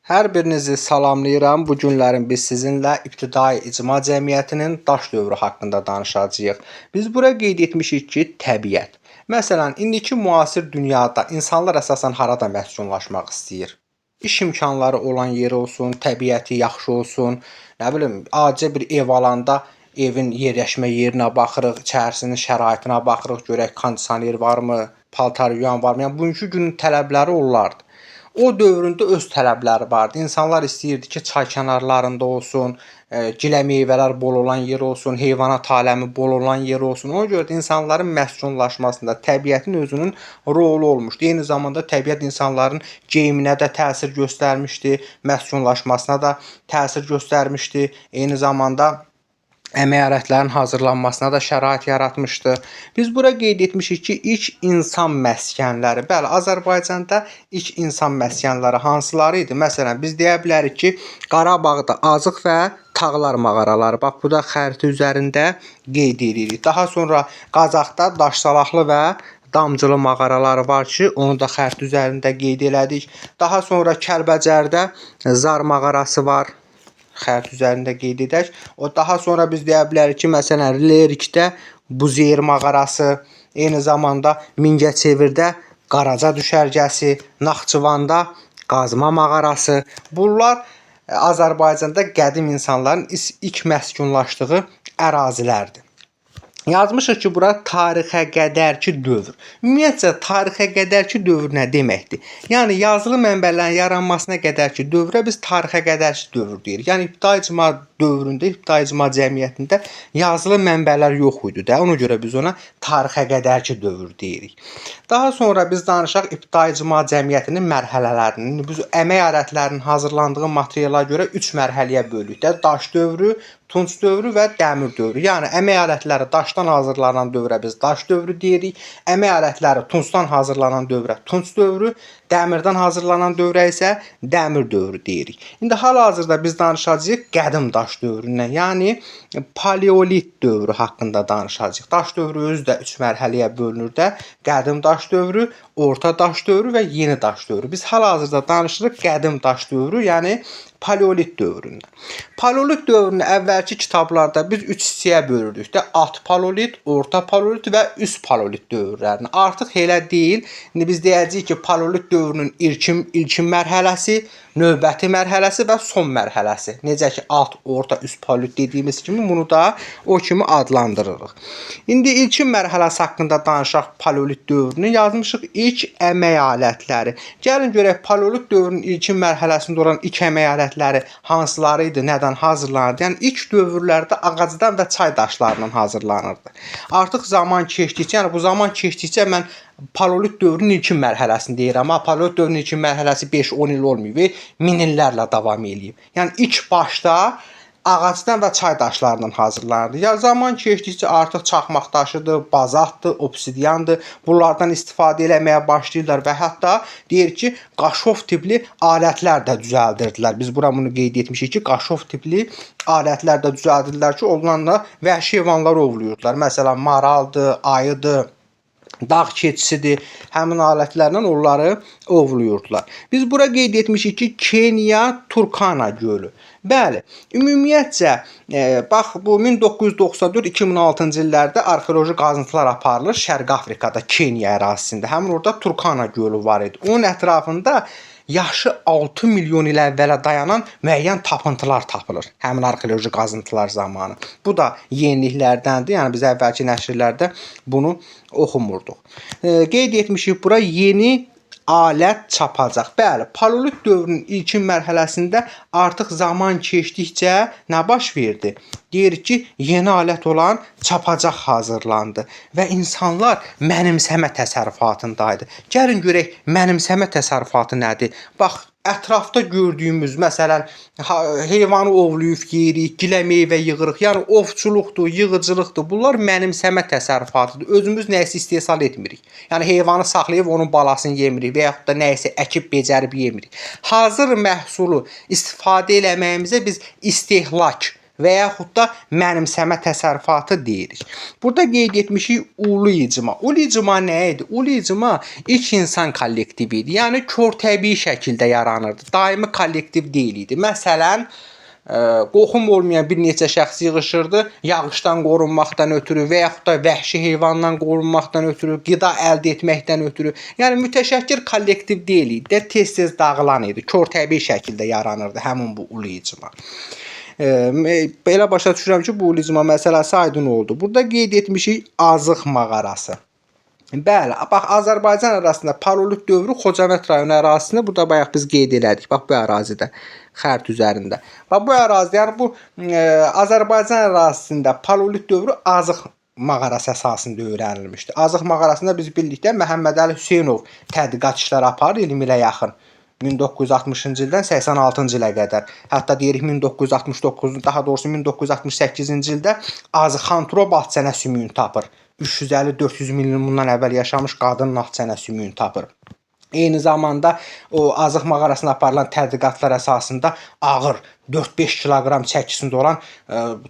Hər birinizi salamlayıram. Bu günlərin biz sizinlə ibtidai icma cəmiyyətinin daş dövrü haqqında danışacağıq. Biz bura qeyd etmişik ki, təbiət. Məsələn, indiki müasir dünyada insanlar əsasən harada məskunlaşmaq istəyir? İş imkanları olan yer olsun, təbiəti yaxşı olsun, nə bilim, adi bir ev alanda evin yerləşmə yerinə baxırıq, içərisinin şəraitinə baxırıq, görək kondisioner varmı, paltar yuyan varmı? Yəni bugünkü günün tələbləri onlardır. O dövründə öz tələbləri vardı. İnsanlar istəyirdi ki, çay kənarlarında olsun, gilə meyvələr bol olan yer olsun, heyvanat aləmi bol olan yer olsun. Ona görə də insanların məskunlaşmasında təbiətin özünün rolu olmuşdu. Eyni zamanda təbiət insanların geyiminə də təsir göstərmişdi, məskunlaşmasına da təsir göstərmişdi. Eyni zamanda əmək alətlərinin hazırlanmasına da şərait yaratmışdı. Biz bura qeyd etmişik ki, ilk insan məskənləri. Bəli, Azərbaycanda ilk insan məskənləri hansıları idi? Məsələn, biz deyə bilərik ki, Qarabağda Azıq və Tağlar mağaraları. Bax, bu da xəritə üzərində qeyd edirik. Daha sonra Qazaxda Daşsalaqlı və Damcılı mağaraları var ki, onu da xəritə üzərində qeyd elədik. Daha sonra Kəlbəcərdə Zar mağarası var. Xərit üzərində qeyd edək. O daha sonra biz deyə bilərik ki, məsələn, Lerikdə Buzeyir mağarası, eyni zamanda Mingəçevirdə Qaraca düşərgəsi, Naxçıvanda Qazma mağarası. Bunlar Azərbaycanda qədim insanların ilk məskunlaşdığı ərazilərdir. Yazmışıq ki, bura tarixə qədərki dövr. Ümumiyyətcə, tarixə qədərki dövr nə deməkdir? Yəni, yazılı mənbələrin yaranmasına qədərki dövrə biz tarixə qədərki dövr deyirik. Yəni, ibtidai icma dövründə, ibtidai icma cəmiyyətində yazılı mənbələr yox idi də. Ona görə biz ona tarixə qədərki dövr deyirik. Daha sonra biz danışaq ibtidai icma cəmiyyətinin mərhələlərini. Biz əmək alətlərinin hazırlandığı materiala görə 3 mərhələyə bölürük də. Daş dövrü, Tunç dövrü və Dəmir dövrü. Yəni əmək alətləri daşdan hazırlanan dövrə biz daş dövrü deyirik. Əmək alətləri tuncdan hazırlanan dövrə Tunç dövrü, dəmirdən hazırlanan dövrə isə Dəmir dövrü deyirik. İndi hal-hazırda biz danışacağıq qədim daş dövründən, yəni paleolit dövrü haqqında danışacağıq. Daş dövrü özü də 3 mərhələyə bölünür də. Qədim daş dövrü, orta daş dövrü və yeni daş dövrü. Biz hal-hazırda danışırıq qədim daş dövrü, yəni paleolit dövründən. Paleolit dövrünü əvvəlki kitablarda biz 3 hissəyə bölürdük də. Alt paleolit, orta paleolit və üst paleolit dövrlərini. Artıq elə deyil. İndi biz deyəcəyik ki, paleolit dövrünün ilkin mərhələsi, növbəti mərhələsi və son mərhələsi. Necə ki, alt, orta, üst paleolit dediyimiz kimi bunu da o kimi adlandırırıq. İndi ilkin mərhələsi haqqında danışaq paleolit dövrünü. Yazmışıq ilk əmək alətləri. Gəlin görək paleolit dövrünün ilkin mərhələsində olan ilk əmək alətləri hansıları idi, nədən hazırlanırdı? Yəni ilk dövrlərdə ağacdan və çay daşlarından hazırlanırdı. Artıq zaman keçdikcə, yəni bu zaman keçdikcə mən paleolit dövrünün ilkin mərhələsini deyirəm. Amma paleolit dövrünün ilkin mərhələsi 5-10 il olmayıb, min illərlə davam eləyib. Yəni ilk başda ağacdan və çay daşlarından hazırlanırdı. Ya zaman keçdikcə artıq çaxmaq daşıdır, bazaltdır, obsidiandır. Bunlardan istifadə eləməyə başlayırlar və hətta deyir ki, qaşov tipli alətlər də düzəldirdilər. Biz bura bunu qeyd etmişik ki, qaşov tipli alətlər də düzəldirdilər ki, onlarla vəhşi heyvanlar ovluyurdular. Məsələn, maraldır, ayıdır, dağ keçisidir. Həmin alətlərlə onları ovluyurdular. Biz bura qeyd etmişik ki, Kenya Turkana gölü. Bəli, ümumiyyətcə, bax, bu 1994-2006-cı illərdə arxeoloji qazıntılar aparılır Şərqi Afrikada, Kenya ərazisində. Həmin orada Turkana gölü var idi. Onun ətrafında yaşı 6 milyon il əvvələ dayanan müəyyən tapıntılar tapılır. Həmin arxeoloji qazıntılar zamanı. Bu da yeniliklərdəndir. Yəni biz əvvəlki nəşrlərdə bunu oxumurduq. Qeyd etmişik bura yeni alət çapacaq. Bəli, paleolit dövrünün ilkin mərhələsində artıq zaman keçdikcə nə baş verdi? Deyir ki, yeni alət olan çapacaq hazırlandı və insanlar mənimsəmə təsərrüfatındaydı. Gəlin görək, mənimsəmə təsərrüfatı nədir? Bax, ətrafda gördüyümüz, məsələn, heyvanı ovlayıb yeyirik, gilə meyvə yığırıq. Yəni ovçuluqdur, yığıcılıqdır. Bunlar mənimsəmə təsərrüfatıdır. Özümüz nəyisə istehsal etmirik. Yəni heyvanı saxlayıb onun balasını yemirik və yaxud da nəyisə əkib becərib yemirik. Hazır məhsulu istifadə eləməyimizə biz istehlak və yaxud da mənimsəmə təsərrüfatı deyirik. Burada qeyd etmişik ulu icma. Ulu icma nə idi? Ulu icma ilk insan kollektivi idi. Yəni körtəbii şəkildə yaranırdı. Daimi kollektiv deyil idi. Məsələn, qoxum olmayan bir neçə şəxs yığışırdı, yağışdan qorunmaqdan ötürü və yaxud da vəhşi heyvandan qorunmaqdan ötürü, qida əldə etməkdən ötürü. Yəni mütəşəkkil kollektiv deyil idi, tez-tez dağılan idi. Körtəbii şəkildə yaranırdı həmin bu ulu icma. Belə başa düşürəm ki, bu ulu icma məsələsi aydın oldu. Burada qeyd etmişik Azıq mağarası. Bəli, bax Azərbaycan ərazisində paleolit dövrü Xocavənd rayonu ərazisində burada bayaq biz qeyd elədik. Bax bu ərazidə, xərt üzərində. Bax bu ərazidə, yəni bu Azərbaycan ərazisində paleolit dövrü Azıq mağarası əsasında öyrənilmişdi. Azıq mağarasında biz bildikdə Məhəmməd Əli Hüseynov tədqiqat işləri aparır 20 ilə yaxın. 1960-cı ildən 86-cı ilə qədər. Hətta deyirik 1969, daha doğrusu 1968-ci ildə Azıxanturo Bahçənə sümüyünü tapır. 350-400 min il bundan əvvəl yaşamış qadın Naxçənə sümüyünü tapır. Eyni zamanda o Azıq mağarasına aparılan tədqiqatlar əsasında ağır 4-5 kiloqram çəkisində olan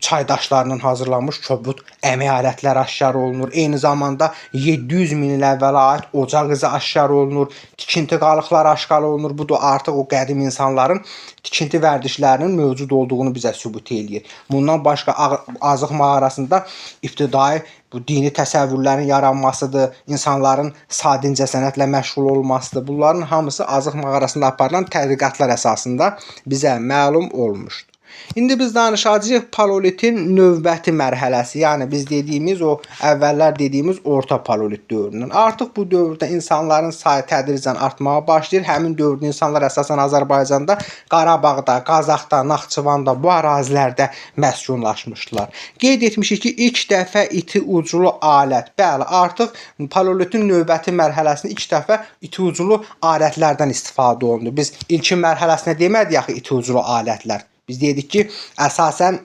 çay daşlarından hazırlanmış köbut əmək alətləri aşkar olunur. Eyni zamanda 700 min il əvvələ aid ocaq izi aşkar olunur. Tikinti qalıqları aşkar olunur. Bu da artıq o qədim insanların tikinti vərdişlərinin mövcud olduğunu bizə sübut eləyir. Bundan başqa Azıq mağarasında ibtidai bu dini təsəvvürlərin yaranmasıdır, insanların sadincə sənətlə məşğul olmasıdır. Bunların hamısı Azıq mağarasında aparılan tədqiqatlar əsasında bizə məlum olmuşdur. İndi biz danışacağıq paleolitin növbəti mərhələsi, yəni biz dediyimiz o əvvəllər dediyimiz orta paleolit dövründən. Artıq bu dövrdə insanların sayı tədricən artmağa başlayır. Həmin dövrdə insanlar əsasən Azərbaycanda, Qarabağda, Qazaxda, Naxçıvanda bu ərazilərdə məskunlaşmışdılar. Qeyd etmişik ki, ilk dəfə iti uclu alət. Bəli, artıq paleolitin növbəti mərhələsində ilk dəfə iti uclu alətlərdən istifadə olundu. Biz ilkin mərhələsində demədik axı iti uclu alətlər. Biz dedik ki, əsasən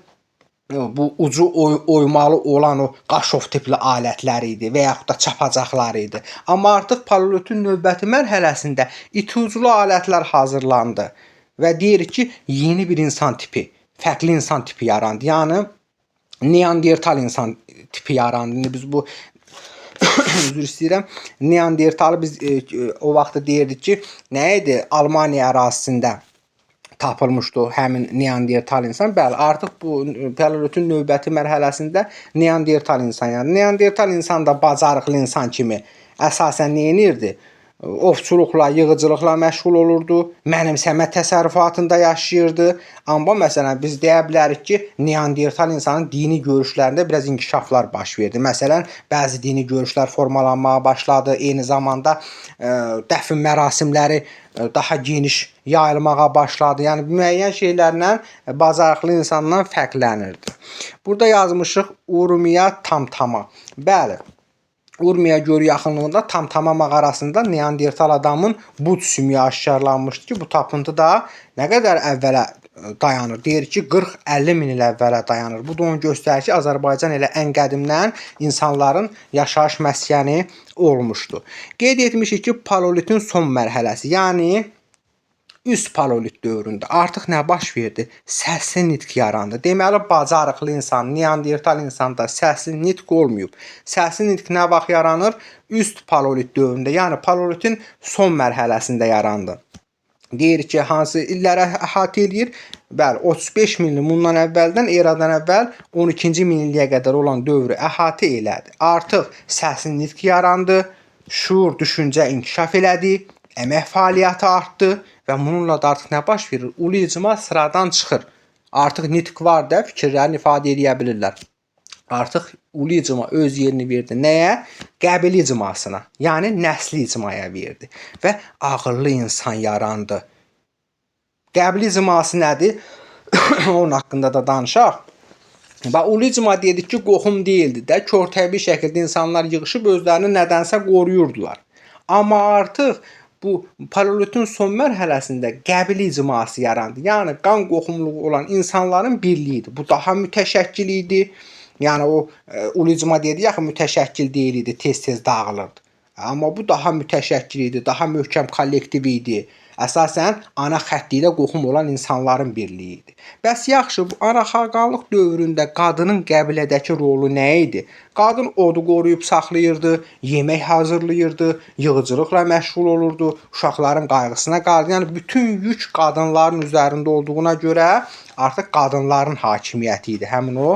bu ucu oymalı olan o qaşov tipli alətlər idi və yaxud da çapacaqlar idi. Amma artıq paleolitin növbəti mərhələsində iti uclu alətlər hazırlandı və deyirik ki, yeni bir insan tipi, fərqli insan tipi yarandı. Yəni Neandertal insan tipi yarandı. İndi biz bu üzr istəyirəm. Neandertalı biz o vaxt deyirdik ki, nə idi? Almaniya ərazisində tapılmışdı həmin Neandertal insan. Bəli, artıq bu paleolitin növbəti mərhələsində Neandertal insan, yəni Neandertal insan da bacarıqlı insan kimi əsasən nə edirdi? Ovçuluqla, yığıcılıqla məşğul olurdu, mənimsəmə təsərrüfatında yaşayırdı. Amma məsələn biz deyə bilərik ki, Neandertal insanın dini görüşlərində biraz inkişaflar baş verdi. Məsələn, bəzi dini görüşlər formalanmağa başladı. Eyni zamanda dəfn mərasimləri daha geniş yayılmağa başladı. Yəni müəyyən şeylərlə bacarıqlı insandan fərqlənirdi. Burada yazmışıq Urmiya Tamtama. Bəli, Urmiya gölü yaxınlığında Tamtama mağarasında Neandertal adamın bud sümüyü aşkarlanmışdı ki, bu tapıntı da nə qədər əvvələ dayanır. Deyir ki, 40-50 min il əvvələ dayanır. Bu da onu göstərir ki, Azərbaycan elə ən qədimdən insanların yaşayış məskəni olmuşdu. Qeyd etmişik ki, paleolitin son mərhələsi, yəni üst paleolit dövründə artıq nə baş verdi? Səsli nitq yarandı. Deməli, bacarıqlı insan, Neandertal insanda səsli nitq olmayıb. Səsli nitq nə vaxt yaranır? Üst paleolit dövründə, yəni paleolitin son mərhələsində yarandı. Deyir ki, hansı illərə əhatə edir? Bəli, 35 min il bundan əvvəldən, eradan əvvəl 12-ci minilliyə qədər olan dövrü əhatə elədi. Artıq səsli nitq yarandı, şuur, düşüncə inkişaf elədi, əmək fəaliyyəti artdı və bununla da artıq nə baş verir? Ulu icma sıradan çıxır. Artıq nitq var da fikirlərini ifadə edə bilirlər. Artıq ulu icma öz yerini verdi. Nəyə? Qəbili icmasına, yəni nəsli icmaya verdi və ağıllı insan yarandı. Qəbili icması nədir? Onun haqqında da danışaq. Ulu icma dedik ki, qoxum deyildi də, körtəbii şəkildə insanlar yığışıb özlərini nədənsə qoruyurdular. Amma artıq bu paleolitin son mərhələsində qəbili icması yarandı. Yəni qan qoxumluğu olan insanların birliyi idi. Bu daha mütəşəkkil idi. Yəni o ulu icma dedik axı mütəşəkkil deyil idi, tez-tez dağılırdı. Amma bu daha mütəşəkkil idi, daha möhkəm kollektiv idi. Əsasən ana xətti ilə qohum olan insanların birliyi idi. Bəs yaxşı, bu anaxaqanlıq dövründə qadının qəbilədəki rolu nə idi? Qadın odu qoruyub saxlayırdı, yemək hazırlayırdı, yığıcılıqla məşğul olurdu, uşaqların qayğısına qaldı. Yəni bütün yük qadınların üzərində olduğuna görə artıq qadınların hakimiyyəti idi. Həmin o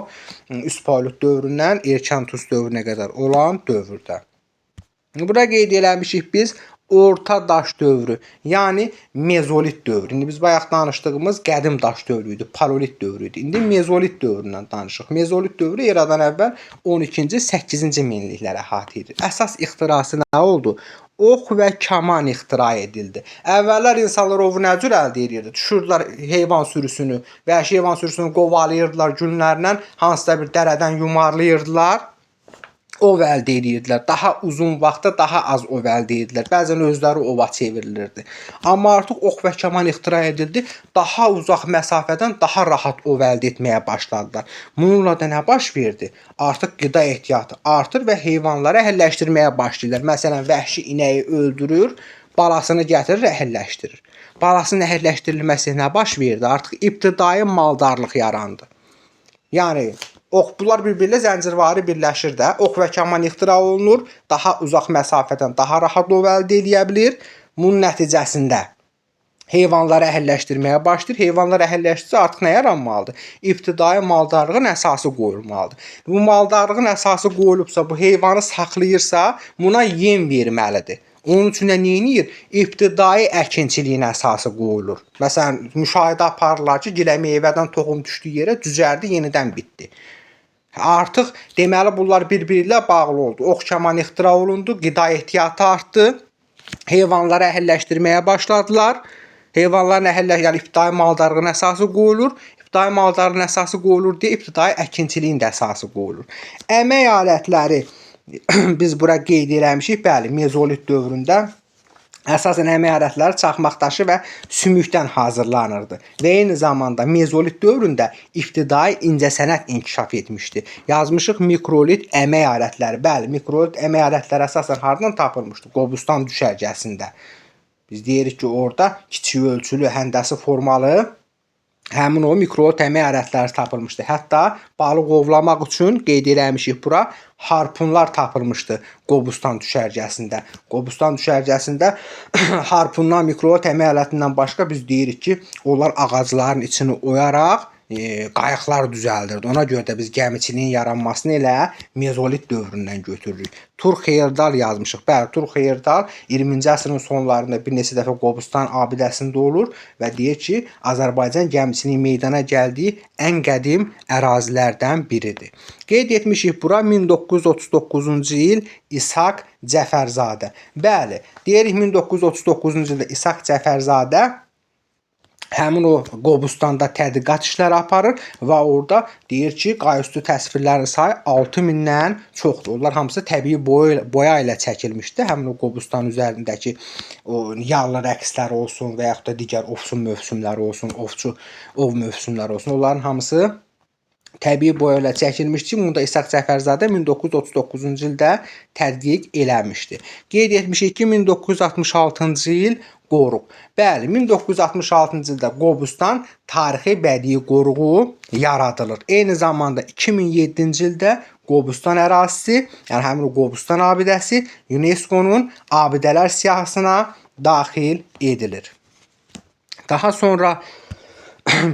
üst paleolit dövründən erkən Tus dövrünə qədər olan dövrdə. Bura qeyd eləmişik biz Orta daş dövrü, yəni mezolit dövrü. İndi biz bayaq danışdığımız qədim daş dövrü idi, paleolit dövrü idi. İndi mezolit dövründən danışırıq. Mezolit dövrü eradan əvvəl 12-ci, 8-ci minilliklərə əhatə edir. Əsas ixtirası nə oldu? Ox və kaman ixtira edildi. Əvvəllər insanlar ovu nə cür əldə edirdi? Düşürdülər heyvan sürüsünü, vəhşi heyvan sürüsünü qovalayırdılar günlərlə, hansısa bir dərədən yumarlayırdılar. Ov əldə edirdilər. Daha uzun vaxtda daha az ov əldə edirdilər. Bəzən özləri ova çevrilirdi. Amma artıq ox və kaman ixtira edildi. Daha uzaq məsafədən daha rahat ov əldə etməyə başladılar. Bununla da nə baş verdi? Artıq qida ehtiyatı artır və heyvanları əhəlləşdirməyə başlayırlar. Məsələn, vəhşi inəyi öldürür, balasını gətirir, əhəlləşdirir. Balasının əhəlləşdirilməsi nə baş verdi? Artıq ibtidai maldarlıq yarandı. Yəni bunlar bir-birilə zəncirvari birləşir də. Ox və kaman ixtira olunur. Daha uzaq məsafədən daha rahat ov əldə edə bilir. Bunun nəticəsində heyvanları əhəlləşdirməyə başlayır. Heyvanlar əhəlləşdirsə artıq nə yaranmalıdır? İbtidai maldarlığın əsası qoyulmalıdır. Bu maldarlığın əsası qoyulubsa, bu heyvanı saxlayırsa, buna yem verməlidir. Onun üçün də nə edir? İbtidai əkinçiliyin əsası qoyulur. Məsələn, müşahidə aparırlar ki, gilə meyvədən toxum düşdüyü yerə cücərdi, yenidən bitdi. Artıq deməli bunlar bir-biri ilə bağlı oldu. Ox kaman ixtira olundu, qida ehtiyatı artdı. Heyvanları əhəlləşdirməyə başladılar. Heyvanların yəni ibtidai maldarlığın əsası qoyulur. İbtidai maldarlığın əsası qoyulur deyə ibtidai əkinçiliyin də əsası qoyulur. Əmək alətləri biz bura qeyd eləmişik. Bəli, mezolit dövründə əsasən əmək alətləri çaxmaq daşı və sümükdən hazırlanırdı. Və eyni zamanda mezolit dövründə ibtidai incəsənət inkişaf etmişdi. Yazmışıq mikrolit əmək alətləri. Bəli, mikrolit əmək alətləri əsasən hardan tapılmışdı? Qobustan düşərgəsində. Biz deyirik ki, orada kiçik ölçülü, həndəsi formalı həmin o mikrolit əmək alətləri tapılmışdı. Hətta balıq ovlamaq üçün qeyd eləmişik bura harpunlar tapılmışdı Qobustan düşərgəsində. Qobustan düşərgəsində harpundan, mikrolit əmək alətindən başqa biz deyirik ki, onlar ağacların içini oyaraq qayıqlar düzəldirdi. Ona görə də biz gəmiçiliyin yaranmasını elə mezolit dövründən götürürük. Turx Heyerdal yazmışıq. Bəli, Turx Heyerdal 20-ci əsrin sonlarında bir neçə dəfə Qobustan abidəsində olur və deyir ki, Azərbaycan gəmiçiliyin meydana gəldiyi ən qədim ərazilərdən biridir. Qeyd etmişik bura 1939-cu il İshak Cəfərzadə. Bəli, deyirik 1939-cu ildə İshak Cəfərzadə həmin o Qobustanda tədqiqat işləri aparır və orada deyir ki, qayüstü təsvirlərin sayı 6000-dən çoxdur. Onlar hamısı təbii boya ilə çəkilmişdi. Həmin o Qobustan üzərindəki o yallı rəqslər olsun və yaxud da digər ovsun mövsümləri olsun, ov mövsümləri olsun. Onların hamısı təbii boya ilə çəkilmişdi. Bunu da İshak Cəfərzadə 1939-cu ildə tədqiq eləmişdi. Qeyd etmişik ki, 1966-cı il qoruq. Bəli, 1966-cı ildə Qobustan tarixi bədii qoruğu yaradılır. Eyni zamanda 2007-ci ildə Qobustan ərazisi, yəni həmin o Qobustan abidəsi UNESCO-nun abidələr siyahısına daxil edilir. Daha sonra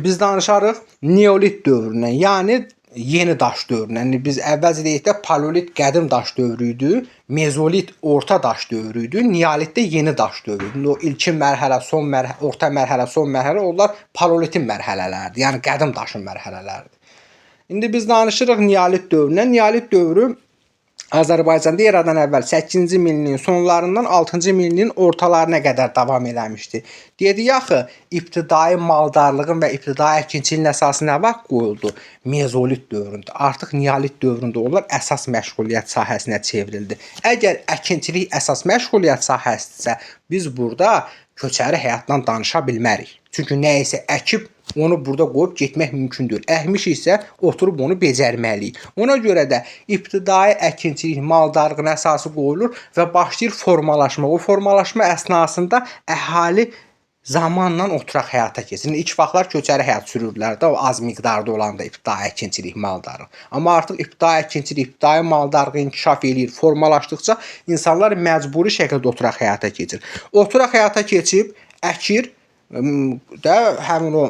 biz danışarıq Neolit dövründən, yəni yeni daş dövründən. Yəni biz əvvəlcə deyək paleolit qədim daş dövrü idi, mezolit orta daş dövrü idi, neolit də yeni daş dövrü idi. O ilkin mərhələ, son mərhələ, orta mərhələ, son mərhələ onlar paleolitin mərhələləridir. Yəni qədim daşın mərhələləridir. İndi biz danışırıq neolit dövründən. Neolit dövrü Azərbaycanda eradan əvvəl 8-ci minilliyin sonlarından 6-cı minilliyin ortalarına qədər davam eləmişdi. Dedik axı, ibtidai maldarlığın və ibtidai əkinçiliyin əsası nə vaxt qoyuldu? Mezolit dövründə. Artıq neolit dövründə onlar əsas məşğuliyyət sahəsinə çevrildi. Əgər əkinçilik əsas məşğuliyyət sahəsidirsə, biz burada köçəri həyatdan danışa bilmərik. Çünki nə isə əkib onu burada qoyub getmək mümkündür. Əhmiş isə oturub onu becərməliyik. Ona görə də ibtidai əkinçilik maldarlığın əsası qoyulur və başlayır formalaşma. O formalaşma əsnasında əhali zamanla oturaq həyata keçir. İlk vaxtlar köçəri həyat sürürdülər də, o az miqdarda olanda ibtidai əkinçilik, maldarlıq. Amma artıq ibtidai əkinçilik, ibtidai maldarlıq inkişaf eləyir, formalaşdıqca insanlar məcburi şəkildə oturaq həyata keçir. Oturaq həyata keçib əkir də həmin o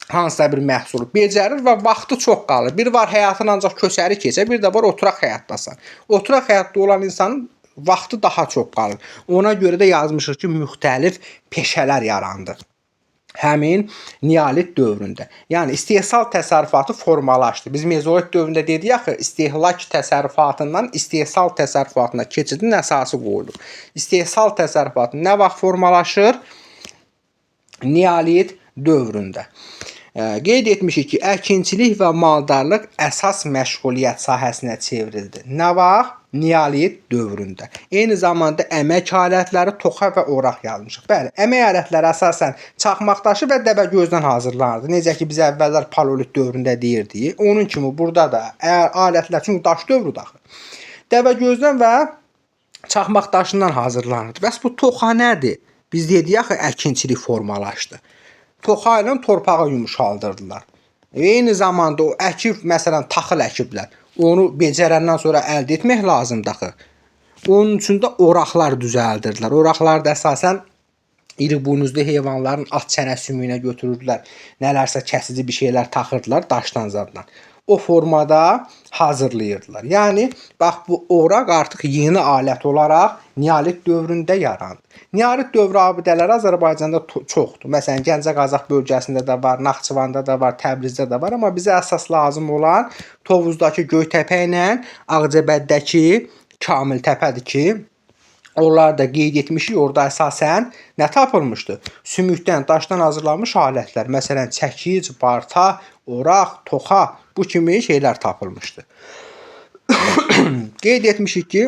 hansısa bir məhsulu becərir və vaxtı çox qalır. Bir var həyatın ancaq köçəri keçə, bir də var oturaq həyatdasan. Oturaq həyatda olan insanın vaxtı daha çox qalır. Ona görə də yazmışıq ki, müxtəlif peşələr yarandı həmin neolit dövründə. Yəni istehsal təsərrüfatı formalaşdı. Biz mezolit dövründə dedik axı, istehlak təsərrüfatından istehsal təsərrüfatına keçidin əsası qoyulur. İstehsal təsərrüfatı nə vaxt formalaşır? Neolit dövründə. Qeyd etmişik ki, əkinçilik və maldarlıq əsas məşğuliyyət sahəsinə çevrildi. Nə vaxt? Neolit dövründə. Eyni zamanda əmək alətləri, toxa və oraq yazmışıq. Bəli, əmək alətləri əsasən çaxmaq daşı və dəvəgözdən hazırlanırdı. Necə ki, biz əvvəllər paleolit dövründə deyirdik. Onun kimi burada da alətlər, çünki daş dövrüdür axı. Dəvəgözdən və çaxmaq daşından hazırlanırdı. Bəs bu toxa nədir? Biz dedik axı, əkinçilik formalaşdı. Toxa ilə torpağı yumuşaldırdılar. Eyni zamanda o əkib, məsələn, taxıl əkiblər. Onu becərəndən sonra əldə etmək lazımdır axı. Onun üçün də oraqlar düzəldirdilər. Oraqlar da əsasən iri buynuzlu heyvanların at çənə sümüyünə götürürdülər. Nələrsə kəsici bir şeylər taxırdılar daşdan zaddan. O formada hazırlayırdılar. Yəni, bax bu oraq artıq yeni alət olaraq neolit dövründə yarandı. Neolit dövrü abidələri Azərbaycanda çoxdur. Məsələn, Gəncə Qazax bölgəsində də var, Naxçıvanda da var, Təbrizdə də var. Amma bizə əsas lazım olan Tovuzdakı Göytəpə ilə Ağcabəddəki Kamiltəpədir ki, onlar da qeyd etmişik, orada əsasən nə tapılmışdı? Sümükdən, daşdan hazırlanmış alətlər. Məsələn, çəkic, barta, oraq, toxa, bu kimi şeylər tapılmışdı. Qeyd etmişik ki,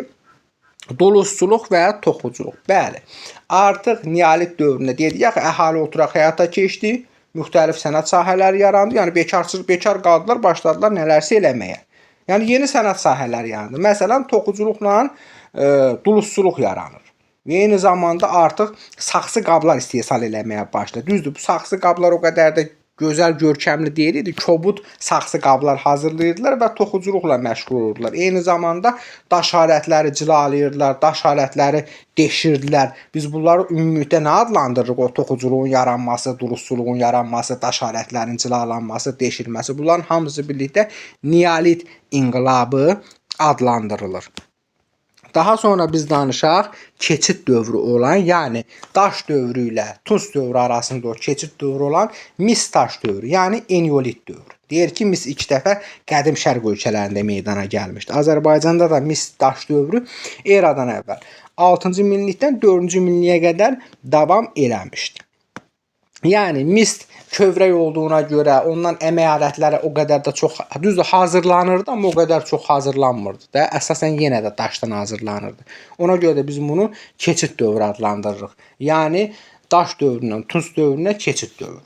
dulusçuluq və toxuculuq. Bəli, artıq neolit dövründə dedik axı, əhali oturaq həyata keçdi, müxtəlif sənət sahələri yarandı. Yəni bekar qaldılar, başladılar nələrsə eləməyə. Yəni yeni sənət sahələri yarandı. Məsələn, toxuculuqla dulusçuluq yaranır. Və eyni zamanda artıq saxsı qablar istehsal eləməyə başladı. Düzdür, bu saxsı qablar o qədər də gözəl, görkəmli deyildi. Kobud saxsı qablar hazırlayırdılar və toxuculuqla məşğul olurdular. Eyni zamanda daş alətləri cilalayırdılar, daş alətləri deşirdilər. Biz bunları ümumilikdə nə adlandırırıq? O toxuculuğun yaranması, dulusçuluğun yaranması, daş alətlərin cilalanması, deşilməsi. Bunların hamısı birlikdə neolit inqilabı adlandırılır. Daha sonra biz danışaq keçid dövrü olan, yəni daş dövrü ilə Tunc dövrü arasında o keçid dövrü olan mis daş dövrü, yəni eneolit dövrü. Deyir ki, mis ilk dəfə qədim şərq ölkələrində meydana gəlmişdi. Azərbaycanda da mis daş dövrü eradan əvvəl 6-cı minillikdən 4-cü minilliyə qədər davam eləmişdi. Yəni mis kövrək olduğuna görə ondan əmək alətləri o qədər də çox, düzdür, hazırlanırdı, amma o qədər çox hazırlanmırdı da. Əsasən yenə də daşdan hazırlanırdı. Ona görə də biz bunu keçid dövrü adlandırırıq. Yəni daş dövründən Tunc dövrünə keçid dövrü.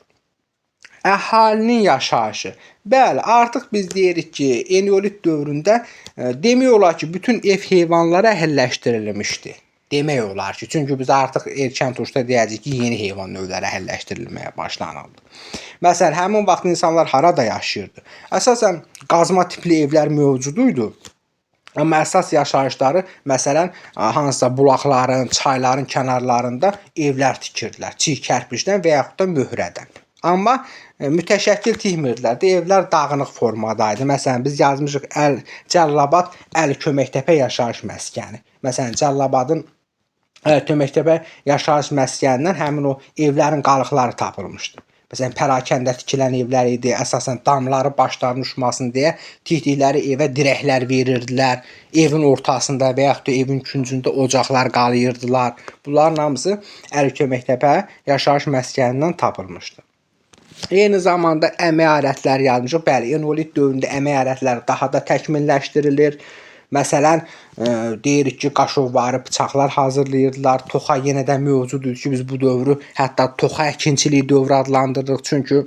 Əhalinin yaşayışı. Bəli, artıq biz deyirik ki, eneolit dövründə demək olar ki, bütün ev heyvanları əhəlləşdirilmişdi. Demək olar ki, çünki biz artıq erkən turşda deyəcəyik ki, yeni heyvan növləri əhəlləşdirilməyə başlanıldı. Məsələn, həmin vaxt insanlar harada yaşayırdı? Əsasən qazma tipli evlər mövcud idi. Amma əsas yaşayışları, məsələn, hansısa bulaqların, çayların kənarlarında evlər tikirdilər. Çiy kərpicdən və yaxud da möhrədən. Amma mütəşəkkil tikmirdilər də, evlər dağınıq formadaydı. Məsələn, biz yazmışıq Cəllabad Əli Köməkdəpə yaşayış məskəni. Məsələn, Cəllabadın Köməkdəpə yaşayış məskənindən həmin o evlərin qalıqları tapılmışdı. Məsələn, pərakəndə tikilən evlər idi, əsasən damları başlarının uçmasın deyə tikdikləri evə dirəklər verirdilər. Evin ortasında və yaxud da evin küncündə ocaqlar qalıyırdılar. Bunların hamısı Əli Köməkdəpə yaşayış məskənindən tapılmışdı. Eyni zamanda əmək alətləri yazmışıq. Bəli, eneolit dövründə əmək ələtləri daha da təkmilləşdirilir. Məsələn, deyirik ki, qaşovvarı bıçaqlar hazırlayırdılar. Toxa yenə də mövcuddur ki, biz bu dövrü hətta toxa əkinçiliyi dövrü adlandırırıq. Çünki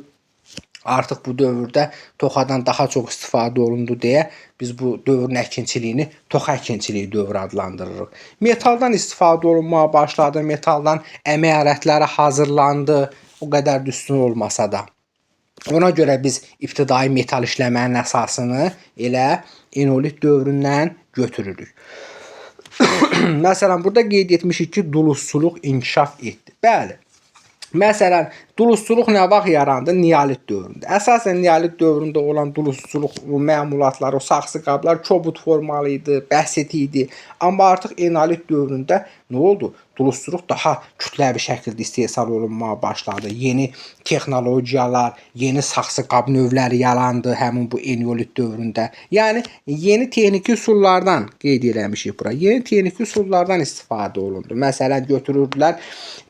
Artıq bu dövrdə toxadan daha çox istifadə olundu deyə biz bu dövrün əkinçiliyini toxa əkinçiliyi dövrü adlandırırıq. Metaldan istifadə olunmağa başladı, metaldan əmək alətləri hazırlandı, o qədər də üstün olmasa da. Ona görə biz ibtidai metal işləmənin əsasını elə eneolit dövründən götürürük. Məsələn, burada qeyd etmişik ki, duluzçuluq inkişaf etdi. Bəli. Məsələn, duluzçuluq nə vaxt yarandı? Neolit dövründə. Əsasən neolit dövründə olan duluzçuluq məmulatları, o saxsı qablar kobud formalı idi, bəsit idi. Amma artıq eneolit dövründə nə oldu? Duluzçuluq daha kütləvi şəkildə istehsal olunmağa başladı. Yeni texnologiyalar, yeni saxsı qab növləri yarandı həmin bu eneolit dövründə. Yəni yeni texniki üsullardan qeyd eləmişik bura. Yeni texniki üsullardan istifadə olundu. Məsələn, götürürdülər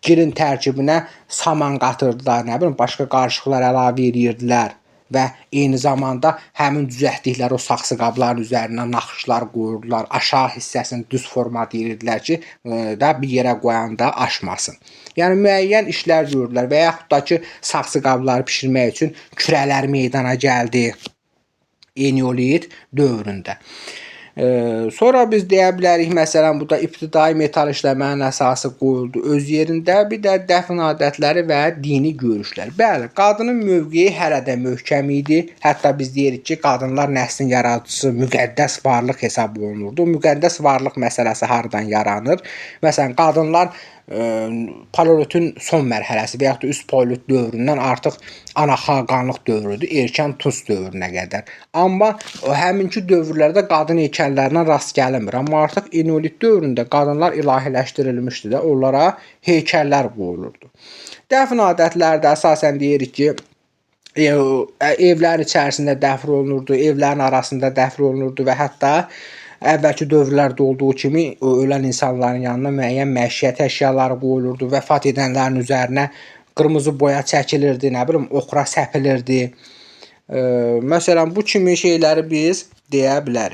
girin tərkibinə saman qatırdılar, nə bilim, başqa qarışıqlar əlavə edirdilər və eyni zamanda həmin düzəltdikləri o saxsı qabların üzərinə naxışlar qoyurdular. Aşağı hissəsini düz format edirdilər ki, da bir yerə qoyanda aşmasın. Yəni müəyyən işlər görürdülər və yaxud da ki, saxsı qabları bişirmək üçün kürələr meydana gəldi eneolit dövründə. Sonra biz deyə bilərik, məsələn, burada ibtidai metal işləmənin əsası qoyuldu öz yerində, bir də dəfn adətləri və dini görüşlər. Bəli, qadının mövqeyi hələ də möhkəm idi. Hətta biz deyirik ki, qadınlar nəslin yaradıcısı müqəddəs varlıq hesab olunurdu. Müqəddəs varlıq məsələsi hardan yaranır? Məsələn, qadınlar paleolitin son mərhələsi və yaxud da üst paleolit dövründən artıq anaxaqanlıq dövrüdür, erkən tunç dövrünə qədər. Amma həminki dövrlərdə qadın heykəllərinə rast gəlinmir. Amma artıq eneolit dövründə qadınlar ilahiləşdirilmişdi də, onlara heykəllər qoyulurdu. Dəfn adətləri də əsasən deyirik ki, evlərin içərisində dəfn olunurdu, evlərin arasında dəfn olunurdu və hətta əvvəlki dövrlərdə olduğu kimi ölən insanların yanına müəyyən məişət əşyaları qoyulurdu, vəfat edənlərin üzərinə qırmızı boya çəkilirdi, nə bilim, oxra səpilirdi. Məsələn, bu kimi şeyləri biz deyə bilərik.